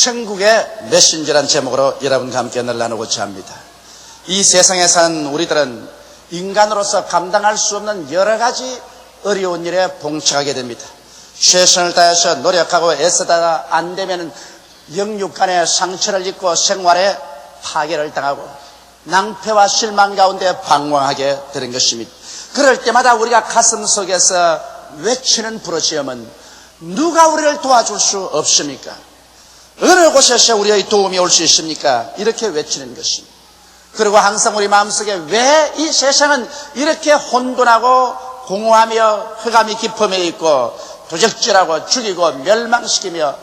천국의 메신저란 제목으로 여러분과 함께 늘 나누고자 합니다. 이 세상에 사는 우리들은 인간으로서 감당할 수 없는 여러 가지 어려운 일에 봉착하게 됩니다. 최선을 다해서 노력하고 애쓰다가 안 되면 영육간의 상처를 입고 생활에 파괴를 당하고 낭패와 실망 가운데 방황하게 되는 것입니다. 그럴 때마다 우리가 가슴 속에서 외치는 부르짖음은 누가 우리를 도와줄 수 없습니까? 어느 곳에서 우리의 도움이 올 수 있습니까? 이렇게 외치는 것입니다. 그리고 항상 우리 마음속에 왜 이 세상은 이렇게 혼돈하고 공허하며 흑암이 깊음에 있고 도적질하고 죽이고 멸망시키며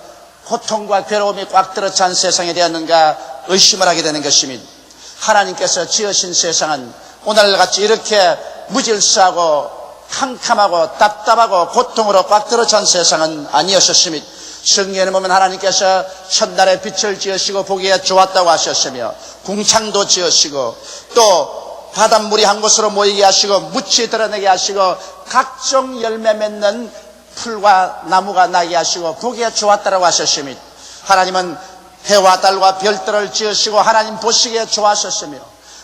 고통과 괴로움이 꽉 들어찬 세상이 되었는가 의심을 하게 되는 것입니다. 하나님께서 지으신 세상은 오늘같이 이렇게 무질서하고 캄캄하고 답답하고 고통으로 꽉 들어찬 세상은 아니었습니다. 성경에 보면 하나님께서 첫날에 빛을 지으시고 보기에 좋았다고 하셨으며 궁창도 지으시고 또 바닷물이 한 곳으로 모이게 하시고 묻이 드러내게 하시고 각종 열매 맺는 풀과 나무가 나게 하시고 보기에 좋았다고 하셨습니다. 하나님은 해와 달과 별들을 지으시고 하나님 보시기에 좋아하셨으며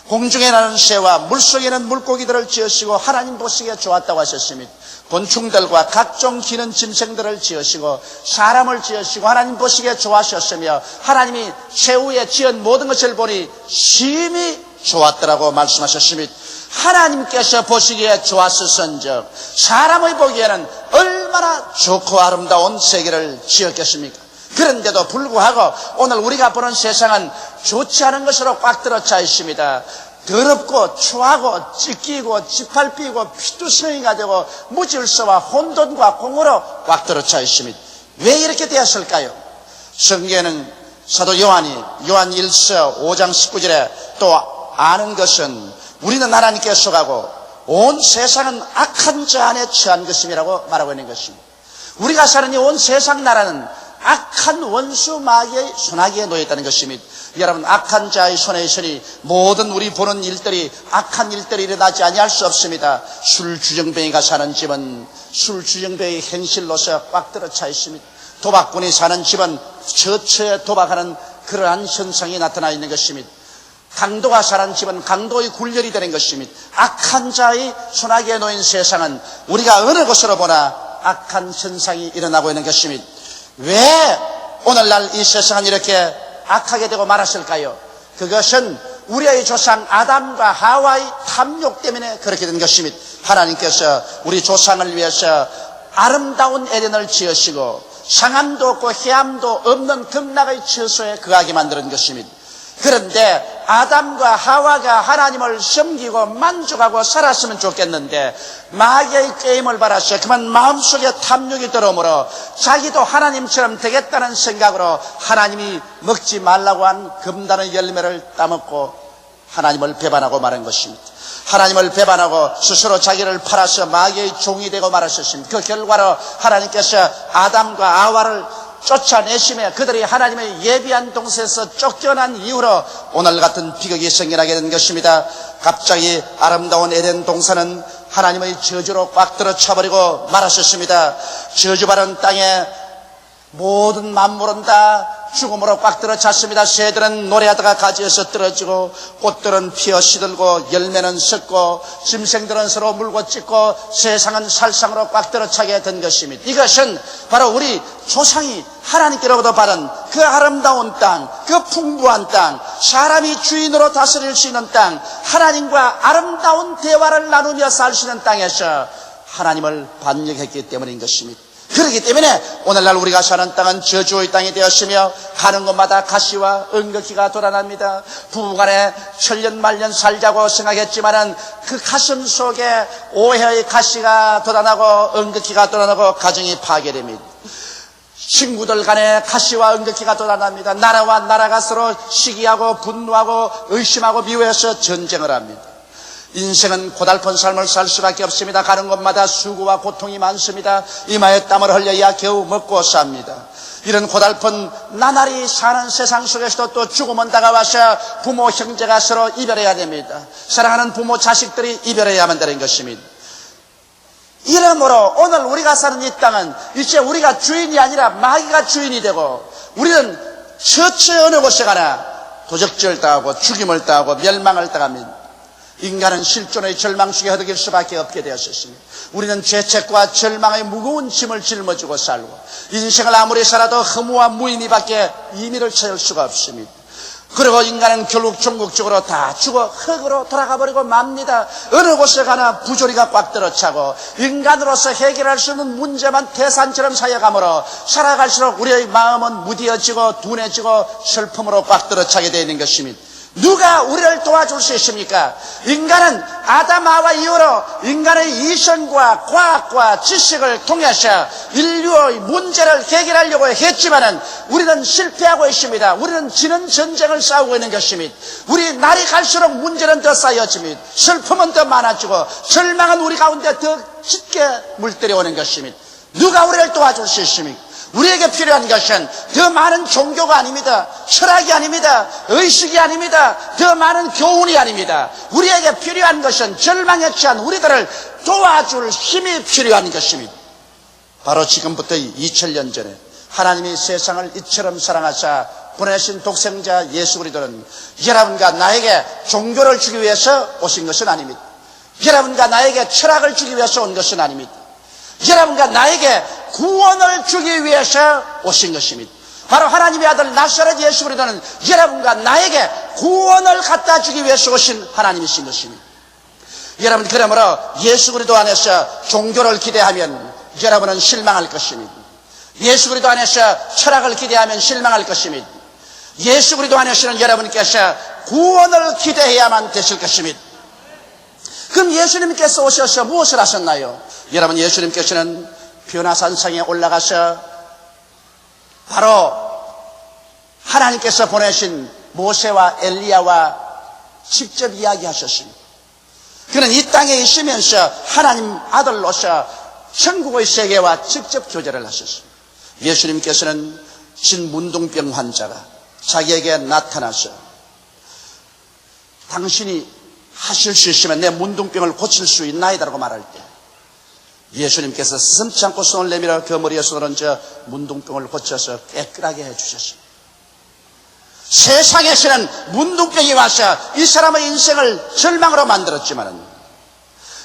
공중에 나는 새와 물속에 있는 물고기들을 지으시고 하나님 보시기에 좋았다고 하셨습니다. 곤충들과 각종 기는 짐승들을 지으시고 사람을 지으시고 하나님 보시기에 좋아하셨으며 하나님이 최후에 지은 모든 것을 보니 심히 좋았더라고 말씀하셨습니다. 하나님께서 보시기에 좋았을선적 사람의 보기에는 얼마나 좋고 아름다운 세계를 지었겠습니까? 그런데도 불구하고 오늘 우리가 보는 세상은 좋지 않은 것으로 꽉 들어차 있습니다. 더럽고 추하고 찢기고 짓밟히고 피투성이가 되고 무질서와 혼돈과 공허로 꽉 들어차 있습니다. 왜 이렇게 되었을까요? 성경에는 사도 요한 1서 5장 19절에 또 아는 것은 우리는 하나님께 속하고 온 세상은 악한 자 안에 처한 것임이라고 말하고 있는 것입니다. 우리가 사는 이 온 세상 나라는 악한 원수 마귀의 손아귀에 놓여있다는 것입니다. 여러분, 악한 자의 손에 있으니 모든 우리 보는 일들이 악한 일들이 일어나지 아니할 수 없습니다. 술주정뱅이가 사는 집은 술주정뱅이 행실로서 꽉 들어차 있습니다. 도박꾼이 사는 집은 처처에 도박하는 그러한 현상이 나타나 있는 것입니다. 강도가 사는 집은 강도의 굴절이 되는 것입니다. 악한 자의 손아귀에 놓인 세상은 우리가 어느 곳으로 보나 악한 현상이 일어나고 있는 것입니다. 왜 오늘날 이 세상은 이렇게 악하게 되고 말았을까요? 그것은 우리의 조상 아담과 하와의 탐욕 때문에 그렇게 된 것입니다. 하나님께서 우리 조상을 위해서 아름다운 에덴을 지으시고 상함도 없고 해함도 없는 극락의 처소에 거하게 만드는 것입니다. 그런데 아담과 하와가 하나님을 섬기고 만족하고 살았으면 좋겠는데 마귀의 게임을 받아서 그만 마음속에 탐욕이 들어오므로 자기도 하나님처럼 되겠다는 생각으로 하나님이 먹지 말라고 한 금단의 열매를 따먹고 하나님을 배반하고 말한 것입니다. 하나님을 배반하고 스스로 자기를 팔아서 마귀의 종이 되고 말았습니다. 그 결과로 하나님께서 아담과 하와를 쫓아내심에 그들이 하나님의 예비한 동산에서 쫓겨난 이후로 오늘 같은 비극이 생겨나게 된 것입니다. 갑자기 아름다운 에덴 동산은 하나님의 저주로 꽉 들어차버리고 말았었습니다. 저주받은 땅에 모든 만물은 다 죽음으로 꽉 들어찼습니다. 새들은 노래하다가 가지에서 떨어지고 꽃들은 피어 시들고 열매는 썩고 짐승들은 서로 물고 찢고 세상은 살상으로 꽉 들어차게 된 것입니다. 이것은 바로 우리 조상이 하나님께로부터 받은 그 아름다운 땅, 그 풍부한 땅, 사람이 주인으로 다스릴 수 있는 땅, 하나님과 아름다운 대화를 나누며 살 수 있는 땅에서 하나님을 반역했기 때문인 것입니다. 그렇기 때문에 오늘날 우리가 사는 땅은 저주의 땅이 되었으며 가는 곳마다 가시와 은극기가 돋아납니다. 부부간에 천년만년 살자고 생각했지만은 그 가슴 속에 오해의 가시가 돋아나고 은극기가 돋아나고 가정이 파괴됩니다. 친구들 간에 가시와 은극기가 돋아납니다. 나라와 나라가 서로 시기하고 분노하고 의심하고 미워해서 전쟁을 합니다. 인생은 고달픈 삶을 살 수밖에 없습니다. 가는 곳마다 수고와 고통이 많습니다. 이마에 땀을 흘려야 겨우 먹고 삽니다. 이런 고달픈 나날이 사는 세상 속에서도 또 죽음은 다가와서 부모 형제가 서로 이별해야 됩니다. 사랑하는 부모 자식들이 이별해야만 되는 것입니다. 이러므로 오늘 우리가 사는 이 땅은 이제 우리가 주인이 아니라 마귀가 주인이 되고 우리는 처처 어느 곳에 가나 도적질을 당하고 죽임을 당하고 멸망을 당합니다. 인간은 실존의 절망 속에 허덕일 수밖에 없게 되었습니다. 우리는 죄책과 절망의 무거운 짐을 짊어지고 살고 인생을 아무리 살아도 허무와 무의미밖에 의미를 찾을 수가 없습니다. 그리고 인간은 결국 종국적으로 다 죽어 흙으로 돌아가 버리고 맙니다. 어느 곳에 가나 부조리가 꽉 들어차고 인간으로서 해결할 수 없는 문제만 태산처럼 쌓여가므로 살아갈수록 우리의 마음은 무뎌지고 둔해지고 슬픔으로 꽉 들어차게 되어 있는 것입니다. 누가 우리를 도와줄 수 있습니까? 인간은 아담하와 이후로 인간의 이성과 과학과 지식을 통해서 인류의 문제를 해결하려고 했지만은 우리는 실패하고 있습니다. 우리는 지는 전쟁을 싸우고 있는 것입니다. 우리 날이 갈수록 문제는 더 쌓여집니다. 슬픔은 더 많아지고 절망은 우리 가운데 더 짙게 물들여오는 것입니다. 누가 우리를 도와줄 수 있습니까? 우리에게 필요한 것은 더 많은 종교가 아닙니다. 철학이 아닙니다. 의식이 아닙니다. 더 많은 교훈이 아닙니다. 우리에게 필요한 것은 절망에 처한 우리들을 도와줄 힘이 필요한 것입니다. 바로 지금부터 2000년 전에 하나님이 세상을 이처럼 사랑하사 보내신 독생자 예수 그리스도는 여러분과 나에게 종교를 주기 위해서 오신 것은 아닙니다. 여러분과 나에게 철학을 주기 위해서 온 것은 아닙니다. 여러분과 나에게 구원을 주기 위해서 오신 것입니다. 바로 하나님의 아들 나사렛 예수 그리스도는 여러분과 나에게 구원을 갖다 주기 위해서 오신 하나님이신 것입니다. 여러분, 그러므로 예수 그리스도 안에서 종교를 기대하면 여러분은 실망할 것입니다. 예수 그리스도 안에서 철학을 기대하면 실망할 것입니다. 예수 그리스도 안에서는 여러분께서 구원을 기대해야만 되실 것입니다. 그럼 예수님께서 오셔서 무엇을 하셨나요? 여러분, 예수님께서는 변화산상에 올라가서 바로 하나님께서 보내신 모세와 엘리야와 직접 이야기하셨습니다. 그는 이 땅에 있으면서 하나님 아들로서 천국의 세계와 직접 교제를 하셨습니다. 예수님께서는 진문둥병 환자가 자기에게 나타나서 당신이 하실 수 있으면 내 문둥병을 고칠 수 있나이다라고 말할 때 예수님께서 스슴치 않고 손을 내밀어 그 머리에서 던져 문둥병을 고쳐서 깨끗하게 해주셨습니다. 세상에서는 문둥병이 와서 이 사람의 인생을 절망으로 만들었지만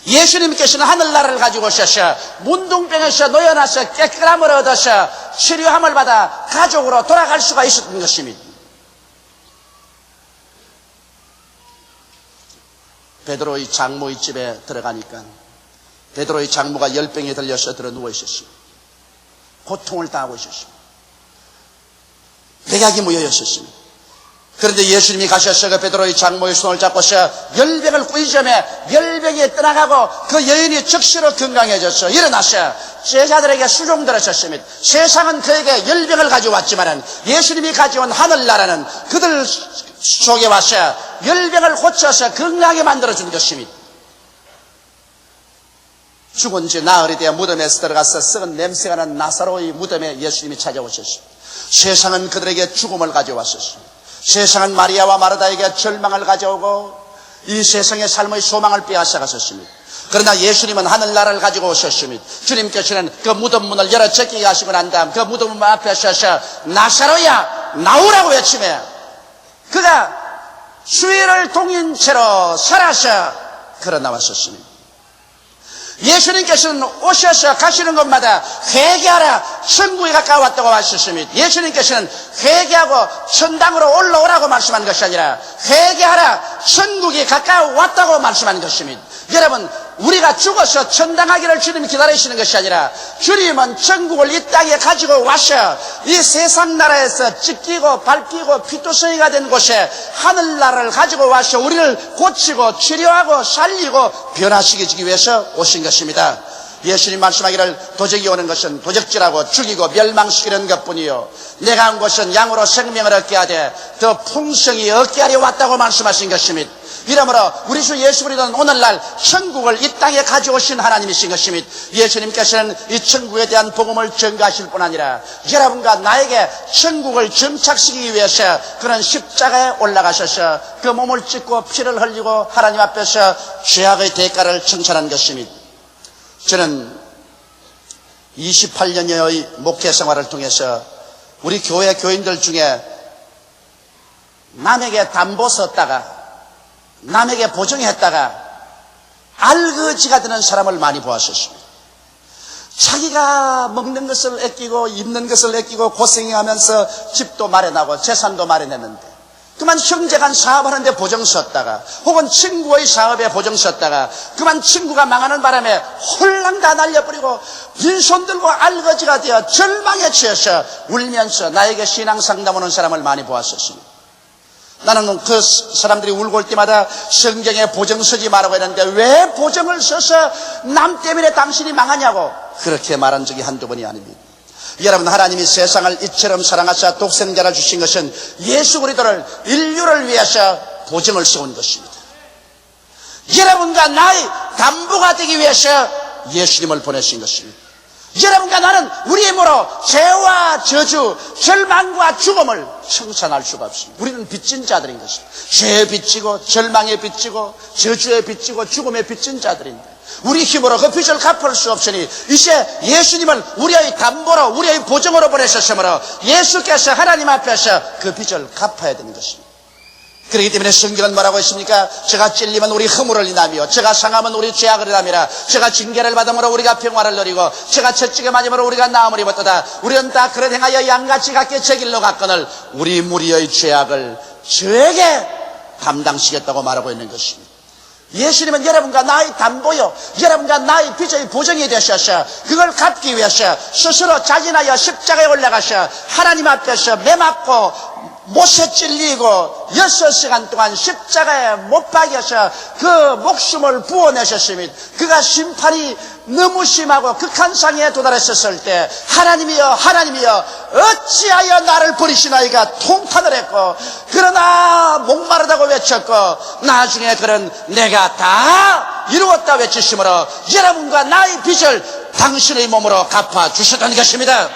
예수님께서는 하늘나라를 가지고 오셔서 문둥병에서 놓여나서 깨끗함을 얻어서 치료함을 받아 가족으로 돌아갈 수가 있었던 것입니다. 베드로의 장모의 집에 들어가니까 베드로의 장모가 열병에 들려서 들어 누워 있었습니다. 고통을 당하고 있었습니다. 백약이 모여 있었습니다. 그런데 예수님이 가셔서 그 베드로의 장모의 손을 잡고서 열병을 꾸이점에 열병이 떠나가고 그 여인이 즉시로 건강해져서 일어나서 제자들에게 수종들으셨습니다. 세상은 그에게 열병을 가져왔지만 예수님이 가져온 하늘나라는 그들 속에 와서 열병을 고쳐서 건강하게 만들어준 것입니다. 죽은 지 나흘이 되어 무덤에서 들어가서 썩은 냄새가 나는 나사로의 무덤에 예수님이 찾아오셨습니다. 세상은 그들에게 죽음을 가져왔었습니다. 세상은 마리아와 마르다에게 절망을 가져오고 이 세상의 삶의 소망을 빼앗아 갔었습니다. 그러나 예수님은 하늘나라를 가지고 오셨습니다. 주님께서는 그 무덤 문을 열어 제끼게 하시고 난 다음 그 무덤 앞에 서서 나사로야 나오라고 외치며 그가 수위를 동인 채로 살아서 걸어 나왔었습니다. 예수님께서는 오셔서 가시는 곳마다 회개하라 천국이 가까웠다고 하셨습니다. 예수님께서는 회개하고 천당으로 올라오라고 말씀한 것이 아니라 회개하라 천국이 가까웠다고 말씀한 것입니다. 여러분, 우리가 죽어서 천당하기를 주님이 기다리시는 것이 아니라 주님은 천국을 이 땅에 가지고 와서 이 세상 나라에서 찢기고 밟히고 피투성이가 된 곳에 하늘나라를 가지고 와서 우리를 고치고 치료하고 살리고 변화시키기 위해서 오신 것입니다. 예수님 말씀하기를 도적이 오는 것은 도적질하고 죽이고 멸망시키는 것뿐이요 내가 온 것은 양으로 생명을 얻게 하되 더 풍성히 얻게 하려 왔다고 말씀하신 것입니다. 이러므로 우리 주 예수 그리스도는 오늘날 천국을 이 땅에 가져오신 하나님이신 것입니다. 예수님께서는 이 천국에 대한 복음을 전가하실 뿐 아니라 여러분과 나에게 천국을 정착시키기 위해서 그런 십자가에 올라가셔서 그 몸을 찢고 피를 흘리고 하나님 앞에서 죄악의 대가를 청산한 것입니다. 저는 28년여의 목회 생활을 통해서 우리 교회 교인들 중에 남에게 담보 썼다가 남에게 보증했다가 알거지가 되는 사람을 많이 보았었습니다. 자기가 먹는 것을 아끼고 입는 것을 아끼고 고생하면서 집도 마련하고 재산도 마련했는데 그만 형제간 사업하는데 보증 썼다가 혹은 친구의 사업에 보증 썼다가 그만 친구가 망하는 바람에 홀랑 다 날려버리고 빈손 들고 알거지가 되어 절망에 취해서 울면서 나에게 신앙 상담 오는 사람을 많이 보았었습니다. 나는 그 사람들이 울고 올 때마다 성경에 보증 쓰지 말라고 했는데 왜 보증을 써서 남 때문에 당신이 망하냐고 그렇게 말한 적이 한두 번이 아닙니다. 여러분, 하나님이 세상을 이처럼 사랑하사 독생자를 주신 것은 예수 그리스도를 인류를 위해서 보증을 세운 것입니다. 여러분과 나의 담보가 되기 위해서 예수님을 보내신 것입니다. 여러분과 나는 우리의 힘으로 죄와 저주, 절망과 죽음을 청산할 수가 없습니다. 우리는 빚진 자들인 것입니다. 죄에 빚지고 절망에 빚지고 저주에 빚지고 죽음에 빚진 자들인데 우리 힘으로 그 빚을 갚을 수 없으니 이제 예수님을 우리의 담보로 우리의 보증으로 보내셨으므로 예수께서 하나님 앞에서 그 빚을 갚아야 되는 것입니다. 그렇기 때문에 성경은 뭐라고 했습니까? 제가 찔리면 우리 허물을 인하며 제가 상하면 우리 죄악을 인하미라. 제가 징계를 받음으로 우리가 평화를 누리고 제가 채찍에 맞음으로 우리가 나음을 입었도다. 우리는 다 그릇 행하여 양같이 각기 제 길로 갔거늘 우리 무리의 죄악을 저에게 감당시켰다고 말하고 있는 것입니다. 예수님은 여러분과 나의 담보요 여러분과 나의 빚의 보증이 되셔서 그걸 갚기 위해서 스스로 자진하여 십자가에 올라가셔 하나님 앞에서 매맞고 못에 찔리고 6시간 동안 십자가에 못 박여서 그 목숨을 부어내셨습니다. 그가 심판이 너무 심하고 극한 상에 도달했었을 때 하나님이여 하나님이여 어찌하여 나를 버리시나이가 통탄을 했고 그러나 목마르다고 외쳤고 나중에 그런 내가 다 이루었다 외치심으로 여러분과 나의 빚을 당신의 몸으로 갚아주셨다는 것입니다.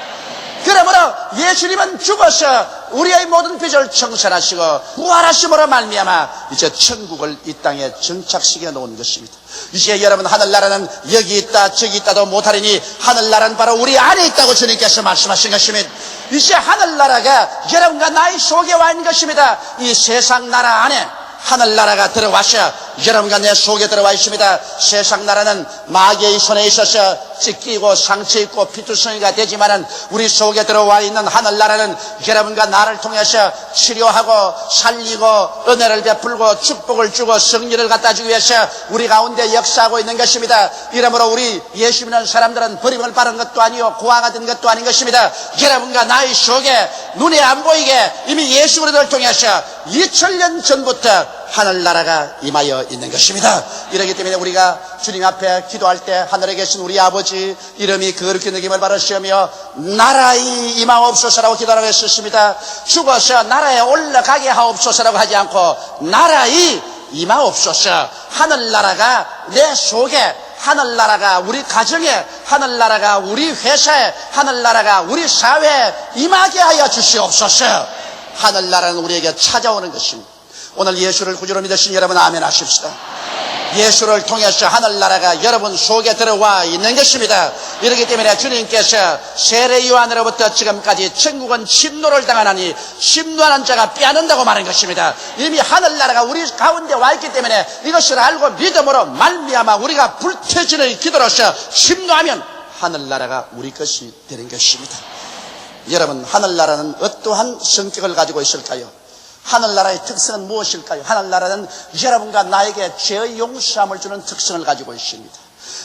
그러므로 예수님은 죽어서 우리의 모든 빚을 청산하시고 부활하심으로 말미암아 이제 천국을 이 땅에 정착시켜 놓은 것입니다. 이제 여러분 하늘나라는 여기 있다 저기 있다도 못하리니 하늘나라는 바로 우리 안에 있다고 주님께서 말씀하신 것입니다. 이제 하늘나라가 여러분과 나의 속에 와 있는 것입니다. 이 세상 나라 안에 하늘나라가 들어와서 여러분과 내 속에 들어와 있습니다. 세상 나라는 마귀의 손에 있어서 찢기고 상처 있고 피투성이가 되지만은 우리 속에 들어와 있는 하늘나라는 여러분과 나를 통해서 치료하고 살리고 은혜를 베풀고 축복을 주고 승리를 갖다 주기 위해서 우리 가운데 역사하고 있는 것입니다. 이러므로 우리 예수 믿는 사람들은 버림을 받은 것도 아니요 고아가 된 것도 아닌 것입니다. 여러분과 나의 속에 눈에 안 보이게 이미 예수 그리스도를 통해서 2000년 전부터 하늘나라가 임하여 있는 것입니다. 이렇기 때문에 우리가 주님 앞에 기도할 때 하늘에 계신 우리 아버지 이름이 거룩히 여김을 받으시며 나라의 임하옵소서라고 기도하라고 했었습니다. 죽어서 나라에 올라가게 하옵소서라고 하지 않고 나라의 임하옵소서. 하늘나라가 내 속에 하늘나라가 우리 가정에 하늘나라가 우리 회사에 하늘나라가 우리 사회에 임하게 하여 주시옵소서. 하늘나라는 우리에게 찾아오는 것입니다. 오늘 예수를 구주로 믿으신 여러분 아멘 하십시다. 예수를 통해서 하늘나라가 여러분 속에 들어와 있는 것입니다. 이렇기 때문에 주님께서 세례 요한으로부터 지금까지 천국은 침노를 당하나니 침노하는 자가 빼앗는다고 말한 것입니다. 이미 하늘나라가 우리 가운데 와 있기 때문에 이것을 알고 믿음으로 말미암아 우리가 불태진의 기도로서 침노하면 하늘나라가 우리 것이 되는 것입니다. 여러분 하늘나라는 어떠한 성격을 가지고 있을까요? 하늘나라의 특성은 무엇일까요? 하늘나라는 여러분과 나에게 죄의 용서함을 주는 특성을 가지고 있습니다.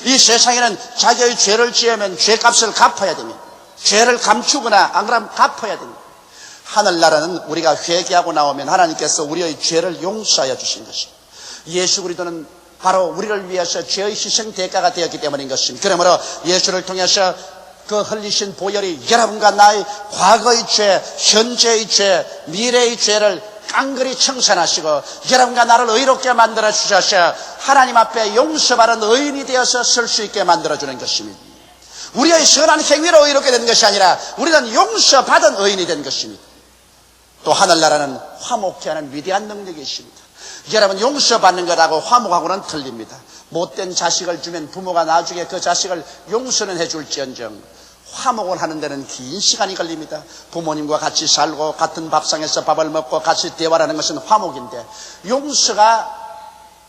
이 세상에는 자기의 죄를 지으면 죄값을 갚아야 됩니다. 죄를 감추거나 안 그러면 갚아야 됩니다. 하늘나라는 우리가 회개하고 나오면 하나님께서 우리의 죄를 용서하여 주신 것입니다. 예수 그리스도는 바로 우리를 위해서 죄의 희생 대가가 되었기 때문인 것입니다. 그러므로 예수를 통해서 그 흘리신 보혈이 여러분과 나의 과거의 죄, 현재의 죄, 미래의 죄를 깡그리 청산하시고 여러분과 나를 의롭게 만들어 주셔서 하나님 앞에 용서받은 의인이 되어서 설 수 있게 만들어주는 것입니다. 우리의 선한 행위로 의롭게 된 것이 아니라 우리는 용서받은 의인이 된 것입니다. 또 하늘나라는 화목케 하는 위대한 능력이 있습니다. 여러분 용서받는 것하고 화목하고는 틀립니다. 못된 자식을 주면 부모가 나중에 그 자식을 용서는 해줄지언정 화목을 하는 데는 긴 시간이 걸립니다. 부모님과 같이 살고 같은 밥상에서 밥을 먹고 같이 대화를 하는 것은 화목인데, 용서가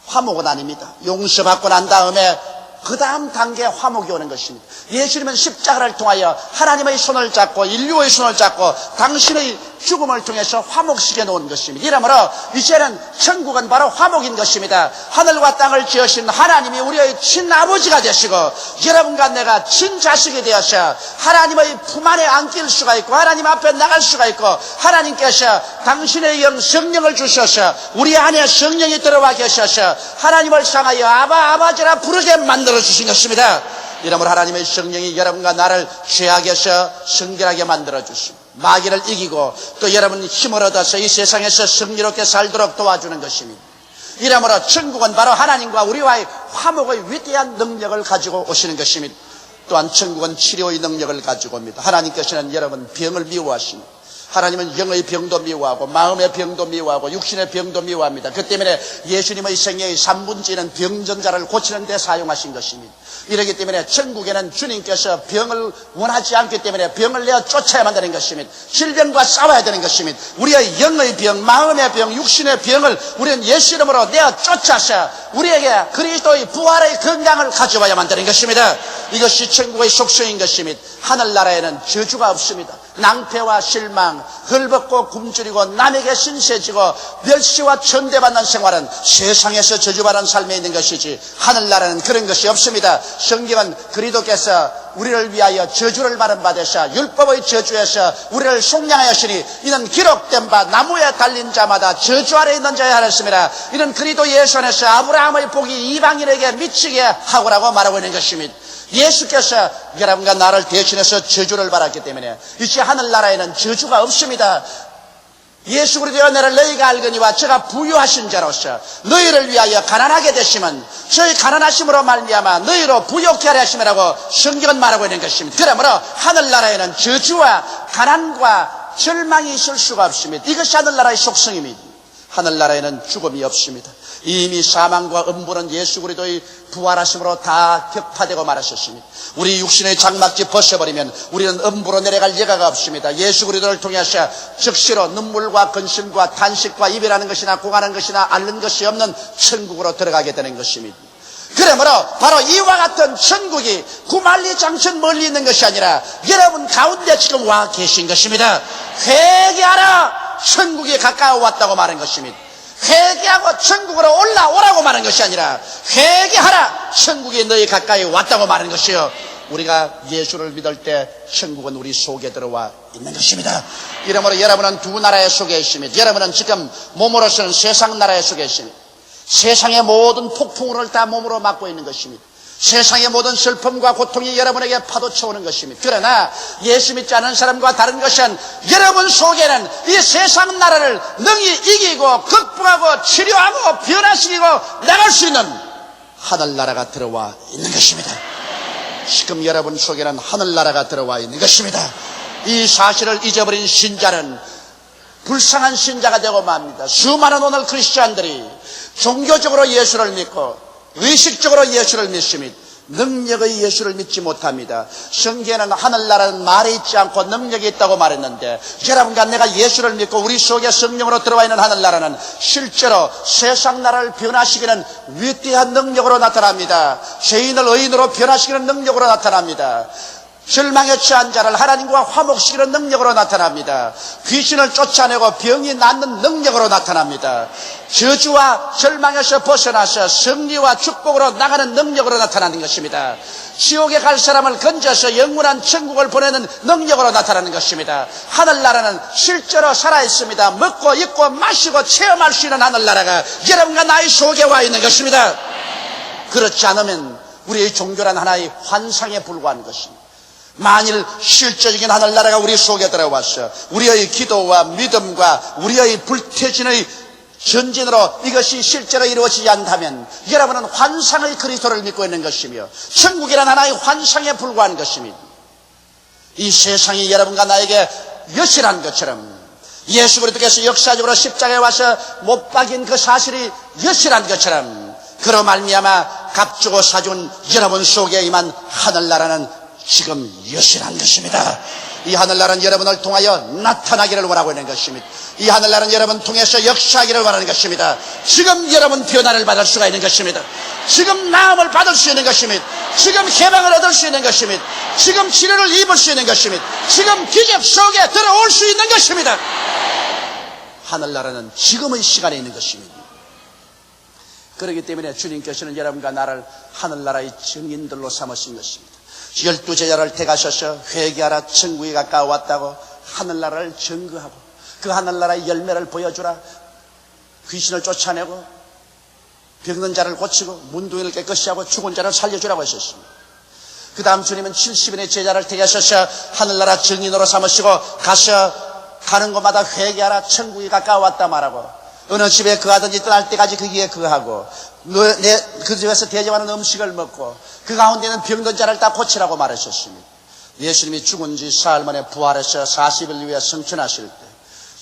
화목은 아닙니다. 용서받고 난 다음에 그 다음 단계에 화목이 오는 것입니다. 예수님은 십자가를 통하여 하나님의 손을 잡고 인류의 손을 잡고 당신의 죽음을 통해서 화목시켜 놓은 것입니다. 이러므로 이제는 천국은 바로 화목인 것입니다. 하늘과 땅을 지으신 하나님이 우리의 친아버지가 되시고 여러분과 내가 친자식이 되어서 하나님의 품 안에 안길 수가 있고 하나님 앞에 나갈 수가 있고, 하나님께서 당신의 영 성령을 주셔서 우리 안에 성령이 들어와 계셔서 하나님을 향하여 아바 아버지라 부르게 만들어 주신 것입니다. 이러므로 하나님의 성령이 여러분과 나를 죄악에서 성결하게 만들어 주십니다. 마귀를 이기고 또 여러분 힘을 얻어서 이 세상에서 승리롭게 살도록 도와주는 것입니다. 이러므로 천국은 바로 하나님과 우리와의 화목의 위대한 능력을 가지고 오시는 것입니다. 또한 천국은 치료의 능력을 가지고 옵니다. 하나님께서는 여러분 병을 미워하십니다. 하나님은 영의 병도 미워하고 마음의 병도 미워하고 육신의 병도 미워합니다. 그 때문에 예수님의 생애의 3분지는 병전자를 고치는 데 사용하신 것입니다. 이렇기 때문에 천국에는 주님께서 병을 원하지 않기 때문에 병을 내어 쫓아야만 되는 것입니다. 질병과 싸워야 되는 것입니다. 우리의 영의 병, 마음의 병, 육신의 병을 우리는 예수 이름으로 내어 쫓아서 우리에게 그리스도의 부활의 건강을 가져와야만 되는 것입니다. 이것이 천국의 속성인 것입니다. 하늘나라에는 저주가 없습니다. 낭패와 실망, 헐벗고 굶주리고 남에게 신세지고 멸시와 천대받는 생활은 세상에서 저주받은 삶에 있는 것이지 하늘나라는 그런 것이 없습니다. 성경은 그리스도께서 우리를 위하여 저주를 받은 바 되사 율법의 저주에서 우리를 속량하였으니 이는 기록된 바 나무에 달린 자마다 저주 아래 있는 자야 하였습니다. 이는 그리스도 예수 안에서 아브라함의 복이 이방인에게 미치게 하고라고 말하고 있는 것입니다. 예수께서 여러분과 나를 대신해서 저주를 받았기 때문에 이제 하늘나라에는 저주가 없습니다. 예수 그리스도여 너를 너희가 알거니와 저가 부유하신 자로서 너희를 위하여 가난하게 되시면 저희 가난하심으로 말미암아 너희로 부욕케 하려 하심이라고 성경은 말하고 있는 것입니다. 그러므로 하늘나라에는 저주와 가난과 절망이 있을 수가 없습니다. 이것이 하늘나라의 속성입니다. 하늘나라에는 죽음이 없습니다. 이미 사망과 음부는 예수 그리스도의 부활하심으로 다 격파되고 말하셨습니다. 우리 육신의 장막지 벗어버리면 우리는 음부로 내려갈 예가가 없습니다. 예수 그리스도를 통해서 즉시로 눈물과 근심과 탄식과 이별하는 것이나 공하는 것이나 앓는 것이 없는 천국으로 들어가게 되는 것입니다. 그러므로 바로 이와 같은 천국이 구만리 장천 멀리 있는 것이 아니라 여러분 가운데 지금 와 계신 것입니다. 회개하라! 천국이 가까워 왔다고 말한 것입니다. 회개하고 천국으로 올라오라고 말한 것이 아니라 회개하라! 천국이 너희 가까이 왔다고 말한 것이요. 우리가 예수를 믿을 때 천국은 우리 속에 들어와 있는 것입니다. 이러므로 여러분은 두 나라의 속에 있습니다. 여러분은 지금 몸으로서는 세상 나라의 속에 있습니다. 세상의 모든 폭풍우를 다 몸으로 맞고 있는 것입니다. 세상의 모든 슬픔과 고통이 여러분에게 파도쳐오는 것입니다. 그러나 예수 믿지 않은 사람과 다른 것은 여러분 속에는 이 세상 나라를 능히 이기고 극복하고 치료하고 변화시키고 나갈 수 있는 하늘나라가 들어와 있는 것입니다. 지금 여러분 속에는 하늘나라가 들어와 있는 것입니다. 이 사실을 잊어버린 신자는 불쌍한 신자가 되고 맙니다. 수많은 오늘 크리스찬들이 종교적으로 예수를 믿고 의식적으로 예수를 믿습니다. 능력의 예수를 믿지 못합니다. 성경에는 하늘나라는 말에 있지 않고 능력이 있다고 말했는데 여러분과 내가 예수를 믿고 우리 속에 성령으로 들어와 있는 하늘나라는 실제로 세상 나라를 변화시키는 위대한 능력으로 나타납니다. 죄인을 의인으로 변화시키는 능력으로 나타납니다. 절망에 처한 자를 하나님과 화목시키는 능력으로 나타납니다. 귀신을 쫓아내고 병이 낫는 능력으로 나타납니다. 저주와 절망에서 벗어나서 승리와 축복으로 나가는 능력으로 나타나는 것입니다. 지옥에 갈 사람을 건져서 영원한 천국을 보내는 능력으로 나타나는 것입니다. 하늘나라는 실제로 살아있습니다. 먹고 입고 마시고 체험할 수 있는 하늘나라가 여러분과 나의 속에 와 있는 것입니다. 그렇지 않으면 우리의 종교란 하나의 환상에 불과한 것입니다. 만일 실제적인 하늘나라가 우리 속에 들어와서 우리의 기도와 믿음과 우리의 불태진의 전진으로 이것이 실제로 이루어지지 않다면 여러분은 환상의 그리스도를 믿고 있는 것이며 천국이란 하나의 환상에 불과한 것입니다. 이 세상이 여러분과 나에게 여실한 것처럼 예수 그리스도께서 역사적으로 십자가에 와서 못 박인 그 사실이 여실한 것처럼 그로 말미암아 값주고 사준 여러분 속에 임한 하늘나라는 지금 여실한 것입니다. 이 하늘나라는 여러분을 통하여 나타나기를 원하고 있는 것입니다. 이 하늘나라는 여러분 통해서 역사하기를 원하는 것입니다. 지금 여러분 변화를 받을 수가 있는 것입니다. 지금 나음을 받을 수 있는 것입니다. 지금 해방을 얻을 수 있는 것입니다. 지금 치료를 입을 수 있는 것입니다. 지금 기적 속에 들어올 수 있는 것입니다. 하늘나라는 지금의 시간에 있는 것입니다. 그렇기 때문에 주님께서는 여러분과 나를 하늘나라의 증인들로 삼으신 것입니다. 12제자를 택하셔서 회개하라, 천국이 가까워왔다고 하늘나라를 증거하고 그 하늘나라의 열매를 보여주라, 귀신을 쫓아내고 병든 자를 고치고 문둥이를 깨끗이 하고 죽은 자를 살려주라고 하셨습니다. 그 다음 주님은 70인의 제자를 택하셔서 하늘나라 증인으로 삼으시고 가는 곳마다 회개하라, 천국이 가까워왔다 말하고 어느 집에 거하든지 떠날 때까지 거기에 거하고 그 집에서 대접하는 음식을 먹고 그 가운데는 병든 자를 다 고치라고 말하셨습니다. 예수님이 죽은 지 사흘 만에 부활해서 40일 위에 승천하실 때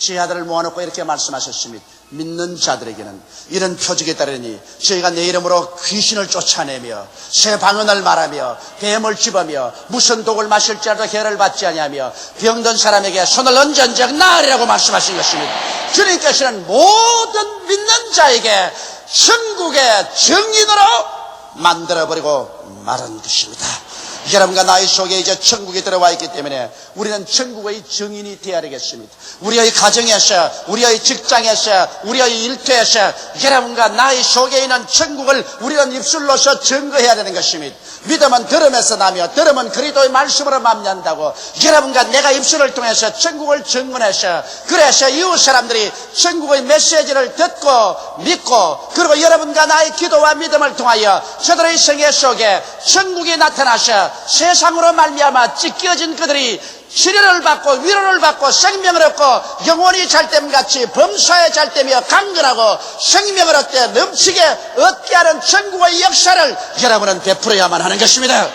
제 아들을 모아놓고 이렇게 말씀하셨습니다. 믿는 자들에게는 이런 표적이 따르니 저희가 내 이름으로 귀신을 쫓아내며 새 방언을 말하며 뱀을 집으며 무슨 독을 마실지라도 해를 받지 아니하며 병든 사람에게 손을 얹은즉 나으리라고 말씀하신 것입니다. 주님께서는 모든 믿는 자에게 천국의 증인으로 만들어버리고 말한 것입니다. 여러분과 나의 속에 이제 천국이 들어와 있기 때문에 우리는 천국의 증인이 되어야 되겠습니다. 우리의 가정에서, 우리의 직장에서, 우리의 일터에서 여러분과 나의 속에 있는 천국을 우리는 입술로서 증거해야 되는 것입니다. 믿음은 들음에서 나며 들음은 그리스도의 말씀으로 맘는다고 여러분과 내가 입술을 통해서 천국을 증언해서 그래서 이웃 사람들이 천국의 메시지를 듣고 믿고 그리고 여러분과 나의 기도와 믿음을 통하여 저들의 생애 속에 천국이 나타나서 세상으로 말미암아 찢겨진 그들이 치료를 받고 위로를 받고 생명을 얻고 영원히 잘됨같이 범사에 잘되며 강건하고 생명을 얻되 넘치게 얻게 하는 천국의 역사를 여러분은 베풀어야만 하는 것입니다.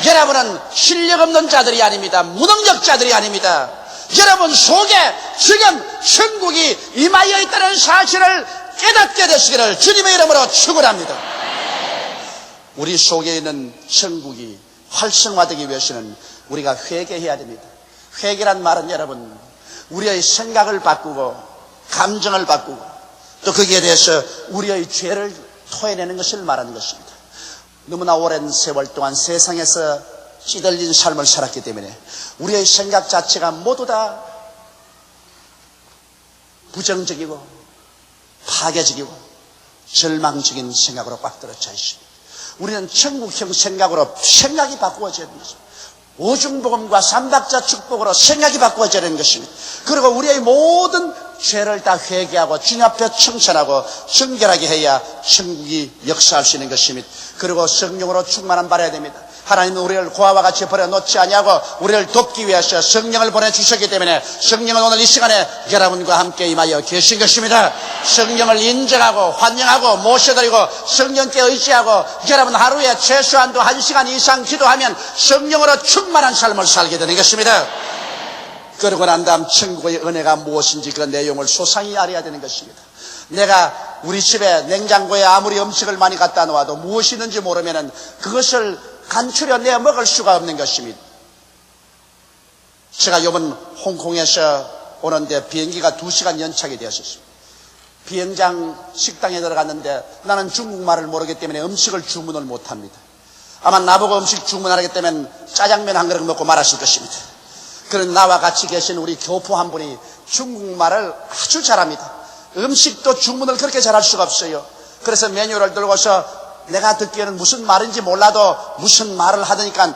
여러분은 실력 없는 자들이 아닙니다. 무능력 자들이 아닙니다. 여러분 속에 지금 천국이 임하여 있다는 사실을 깨닫게 되시기를 주님의 이름으로 축원합니다. 우리 속에 있는 천국이 활성화되기 위해서는 우리가 회개해야 됩니다. 회개란 말은 여러분 우리의 생각을 바꾸고 감정을 바꾸고 또 거기에 대해서 우리의 죄를 토해내는 것을 말하는 것입니다. 너무나 오랜 세월 동안 세상에서 찌들린 삶을 살았기 때문에 우리의 생각 자체가 모두 다 부정적이고 파괴적이고 절망적인 생각으로 꽉 들어차 있습니다. 우리는 천국형 생각으로 생각이 바꾸어져야 되는 것입니다. 오중복음과 삼박자 축복으로 생각이 바꾸어져야 되는 것입니다. 그리고 우리의 모든 죄를 다 회개하고 주님 앞에 청천하고 정결하게 해야 천국이 역사할 수 있는 것입니다. 그리고 성령으로 충만함 받아야 됩니다. 하나님은 우리를 고아와 같이 버려놓지 아니하고 우리를 돕기 위해서 성령을 보내주셨기 때문에 성령은 오늘 이 시간에 여러분과 함께 임하여 계신 것입니다. 성령을 인정하고 환영하고 모셔드리고 성령께 의지하고 여러분 하루에 최소한도 1시간 이상 기도하면 성령으로 충만한 삶을 살게 되는 것입니다. 그러고 난 다음 천국의 은혜가 무엇인지 그 내용을 소상히 알아야 되는 것입니다. 내가 우리 집에 냉장고에 아무리 음식을 많이 갖다 놓아도 무엇이 있는지 모르면 그것을 간추려 내 먹을 수가 없는 것입니다. 제가 이번 홍콩에서 오는데 비행기가 2시간 연착이 되었습니다. 비행장 식당에 들어갔는데 나는 중국말을 모르기 때문에 음식을 주문을 못합니다. 아마 나보고 음식 주문하기 때문에 짜장면 한 그릇 먹고 말았을 것입니다. 그런 나와 같이 계신 우리 교포 한 분이 중국말을 아주 잘합니다. 음식도 주문을 그렇게 잘할 수가 없어요. 그래서 메뉴를 들고서 내가 듣기에는 무슨 말인지 몰라도 무슨 말을 하더니까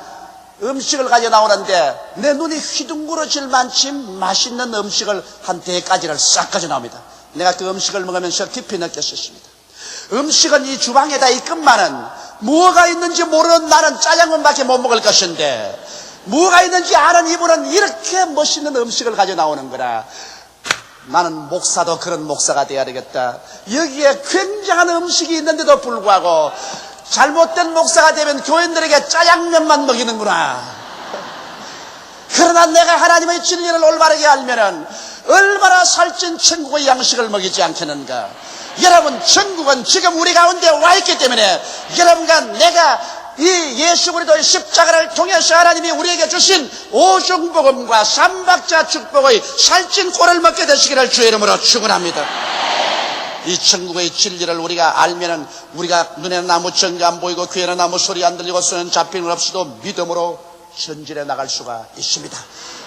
음식을 가져 나오는데 내 눈이 휘둥그러질 만큼 맛있는 음식을 한 100가지를 싹 가져 나옵니다. 내가 그 음식을 먹으면서 깊이 느꼈었습니다. 음식은 이 주방에다 있건만은 뭐가 있는지 모르는 나는 짜장면밖에 못 먹을 것인데 뭐가 있는지 아는 이분은 이렇게 멋있는 음식을 가져 나오는 거라. 나는 목사도 그런 목사가 되어야 되겠다. 여기에 굉장한 음식이 있는데도 불구하고 잘못된 목사가 되면 교인들에게 짜장면만 먹이는구나. 그러나 내가 하나님의 진리를 올바르게 알면은 얼마나 살찐 천국의 양식을 먹이지 않겠는가. 여러분 천국은 지금 우리 가운데 와 있기 때문에 여러분과 내가 이 예수 그리스도의 십자가를 통해서 하나님이 우리에게 주신 오중복음과 삼박자 축복의 살찐 꼴을 먹게 되시기를 주의 이름으로 축원합니다. 이 천국의 진리를 우리가 알면은 우리가 눈에는 아무 증거 안 보이고 귀에는 아무 소리 안 들리고 손에는 잡히는 것 없이도 믿음으로 전진해 나갈 수가 있습니다.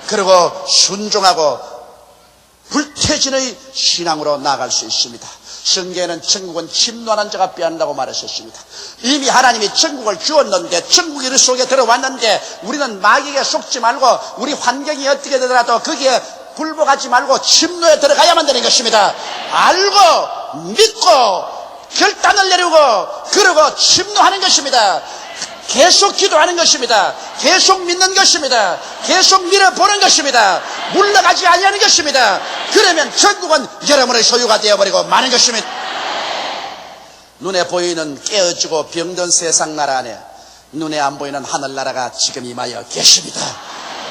그리고 순종하고 불태진의 신앙으로 나아갈 수 있습니다. 성경에는 천국은 침노하는 자가 빼앗는다고 말하셨습니다. 이미 하나님이 천국을 주었는데, 천국이 우리 속에 들어왔는데 우리는 마귀에게 속지 말고 우리 환경이 어떻게 되더라도 거기에 굴복하지 말고 침노에 들어가야만 되는 것입니다. 알고 믿고 결단을 내리고 그러고 침노하는 것입니다. 계속 기도하는 것입니다. 계속 믿는 것입니다. 계속 밀어보는 것입니다. 물러가지 아니하는 것입니다. 그러면 천국은 여러분의 소유가 되어버리고 마는 것입니다. 눈에 보이는 깨어지고 병든 세상 나라 안에 눈에 안 보이는 하늘나라가 지금 임하여 계십니다.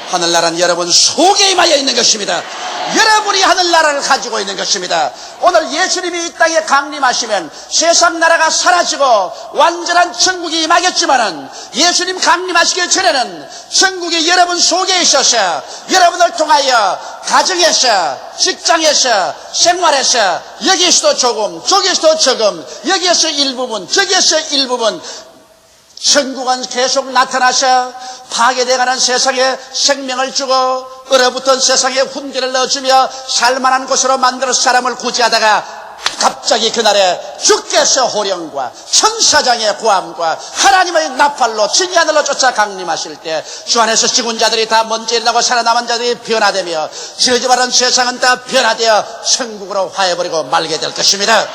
하늘나라는 여러분 속에 임하여 있는 것입니다. 여러분이 하늘나라를 가지고 있는 것입니다. 오늘 예수님이 이 땅에 강림하시면 세상 나라가 사라지고 완전한 천국이 임하겠지만은 예수님 강림하시기 전에는 천국이 여러분 속에 있어서 여러분을 통하여 가정에서, 직장에서, 생활에서 여기에서도 조금, 저기에서도 조금, 여기에서 일부분, 저기에서 일부분 천국은 계속 나타나서 파괴되어가는 세상에 생명을 주고 얼어붙은 세상에 훈계를 넣어주며 살만한 곳으로 만들어서 사람을 구제하다가 갑자기 그날에 주께서 호령과 천사장의 구함과 하나님의 나팔로 진이 하늘로 쫓아 강림하실 때 주 안에서 죽은 자들이 다 먼저 일어나고 살아남은 자들이 변화되며 저주받은 세상은 다 변화되어 천국으로 화해버리고 말게 될 것입니다.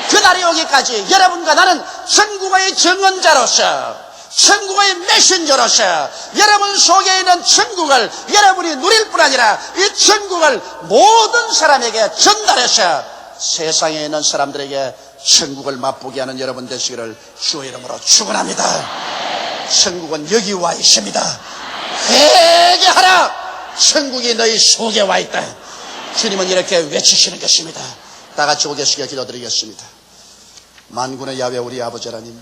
그날이 오기까지 여러분과 나는 천국의 증언자로서, 천국의 메신저로서 여러분 속에 있는 천국을 여러분이 누릴 뿐 아니라 이 천국을 모든 사람에게 전달해서 세상에 있는 사람들에게 천국을 맛보게 하는 여러분 되시기를 주의 이름으로 축원합니다. 천국은 여기 와 있습니다. 회개하라! 천국이 너희 속에 와 있다. 주님은 이렇게 외치시는 것입니다. 다 같이 오 계시게 기도드리겠습니다. 만군의 야훼 우리 아버지 하나님,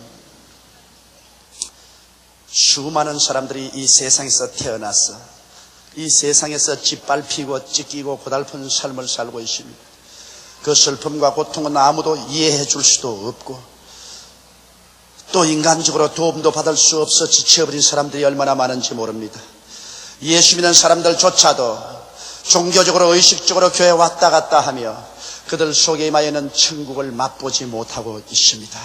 수많은 사람들이 이 세상에서 태어나서 이 세상에서 짓밟히고 찢기고 고달픈 삶을 살고 있습니다. 그 슬픔과 고통은 아무도 이해해 줄 수도 없고 또 인간적으로 도움도 받을 수 없어 지쳐버린 사람들이 얼마나 많은지 모릅니다. 예수 믿는 사람들조차도 종교적으로 의식적으로 교회 왔다 갔다 하며 그들 속에 임하여는 천국을 맛보지 못하고 있습니다.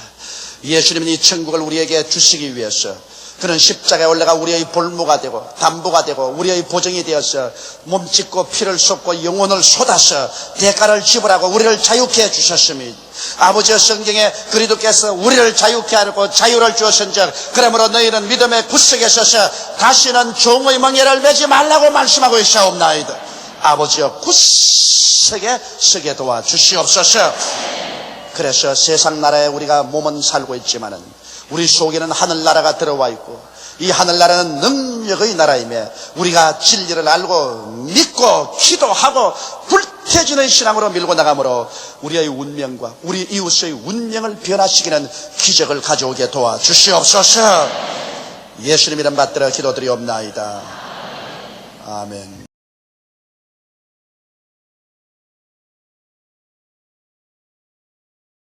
예수님은 이 천국을 우리에게 주시기 위해서 그는 십자가에 올라가 우리의 볼모가 되고 담보가 되고 우리의 보증이 되어서 몸짓고 피를 쏟고 영혼을 쏟아서 대가를 지불하고 우리를 자유케 해주셨습니다. 아버지의 성경에 그리스도께서 우리를 자유케 하고 자유를 주었은즉 그러므로 너희는 믿음의 굳세게 서서 다시는 종의 멍에를 매지 말라고 말씀하고 있사옵나이다. 아버지여 굳세게 서게 도와주시옵소서. 그래서 세상 나라에 우리가 몸은 살고 있지만은 우리 속에는 하늘나라가 들어와 있고 이 하늘나라는 능력의 나라이며 우리가 진리를 알고 믿고 기도하고 불태진의 신앙으로 밀고 나가므로 우리의 운명과 우리 이웃의 운명을 변화시키는 기적을 가져오게 도와주시옵소서. 예수님 이름 받들어 기도드리옵나이다. 아멘.